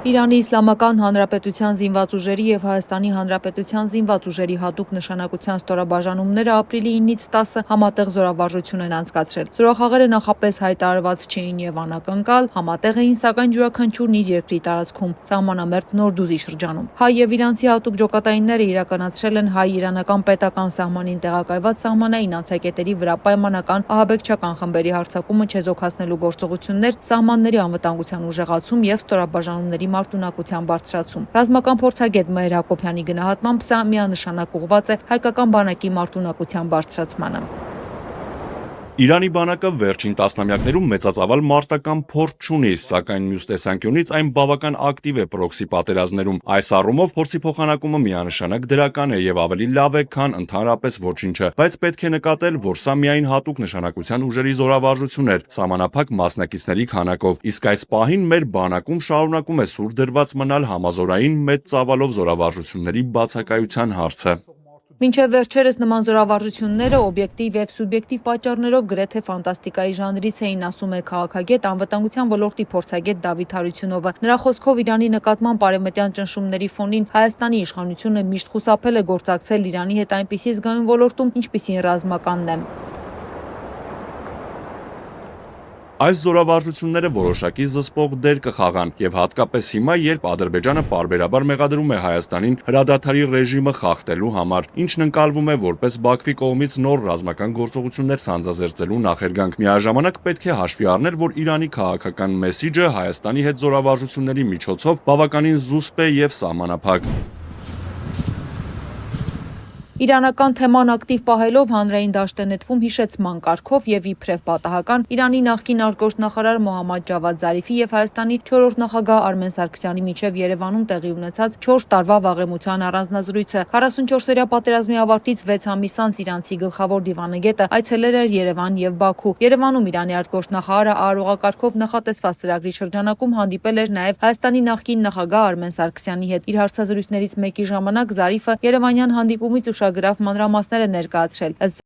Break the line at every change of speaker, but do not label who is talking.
Իրանի Իսլամական Հանրապետության զինված ուժերի և Հայաստանի Հանրապետության զինված ուժերի հատուկ նշանակության ստորաբաժանումները ապրիլի 9-ից 10-ը համատեղ զորավարժություն են անցկացրել։ Զորախաղերը նախապես հայտարարված չէին և անակնկալ, համատեղ էին, սակայն յուրաքանչյուրն իր երկրի տարածքում, սահմանամերձ Նորդուզի շրջանում։ Հայ և իրանցի հատուկ ջոկատայինները իրականացրել են հայ-իրանական պետական սահմանին տեղակայված սահմանային անցակետերի վրա պայմանական ահաբեկչական խմբերի հարձակումը չեզոքացնելու գործողություններ, սահմանների անվտանգության ուժեղացում և ստորաբաժանումների մարտունակության բարձրացում։ Ռազմական փորձագետ Մհեր Հակոբյանի գնահատմամբ սա միանշանակ ուղղված է հայկական բանակի մարտունակության բարձրացմանը։
Իրանի բանակը վերջին տասնամյակներում մեծածավալ մարտական փորձ չունի, սակայն մյուս տեսանկյունից այն բավական ակտիվ է պրոքսի պատերազմներում։ Այս առումով փորձի փոխանակումը միանշանակ դրական է և ավելի լավ է, քան ընդհանրապես ոչինչը, բայց պետք է նկատել, որ սա միայն հատուկ նշանակության ուժերի զորավարժություն էր, սահմանափակ մասնակիցների քանակով, իսկ այս պահին մեր բանակում շարունակում է սուր դրված մնալ համազորային մեծ ծավալով զորավարժությունների բացակայության հարցը։
Մինչև վերջերս նման զորավարժությունները օբյեկտիվ և սուբյեկտիվ պատճառներով գրեթե ֆանտաստիկայի ժանրից էին, ասում է քաղաքագետ, անվտանգության ոլորտի փորձագետ Դավիթ Հարությունովը։ Նրա խոսքով Իրանի նկատմամբ արևմտյան ճնշումների ֆոնին Հայաստանի իշխանությունը միշտ խուսափել է գործակցել Իրանի հետ այնպիսի զգայուն ոլորտում, ինչպիսին ռազմականն է։
Այս զորավարժությունները որոշակի զսպող դեր կխաղան, և հատկապես հիմա, երբ Ադրբեջանը պարբերաբար մեղադրում է Հայաստանին հրադադարի ռեժիմը խախտելու համար, ինչն ընկալվում է որպես Բաքվի կողմից նոր ռազմական գործողություններ սանձազերծելու նախերգանք։ Միաժամանակ պետք է հաշվի առնել, որ Իրանի քաղաքական մեսիջը Հայաստանի հետ զորավարժությունների միջոցով բավականին զուսպ է և սահմանափակ։
Իրանական թեման ակտիվ պահելով հանրային դաշտ է նետվում հիշեցման կարգով և իբրև պատահական Իրանի նախկին արտգործնախարար Մոհամմադ Ջավադ Զարիֆի և Հայաստանի 4-րդ նախագահ Արմեն Սարգսյանի միջև Երևանում տեղի ունեցած 4 տարվա վաղեմության առանձնազրույցը։ 44-օրյա պատերազմի ավարտից 6 ամիս անց իրանցի գլխավոր դիվանագետը այցելել էր Երևան և Բաքու։ Երևանում Իրանի արտգործնախարարը արարողակարգով նախատեսված ծրագրի շրջանակում հանդիպել էր նաև Հայաստանի նախկին նախագահ Արմեն Սարգսյանի հետ։ Իր հարցազրույցներից մեկի ժամանակ Զարիֆը երևանյան հանդիպումից ուշագրավ մանրամասներ է ներկայացրել։ Ըստ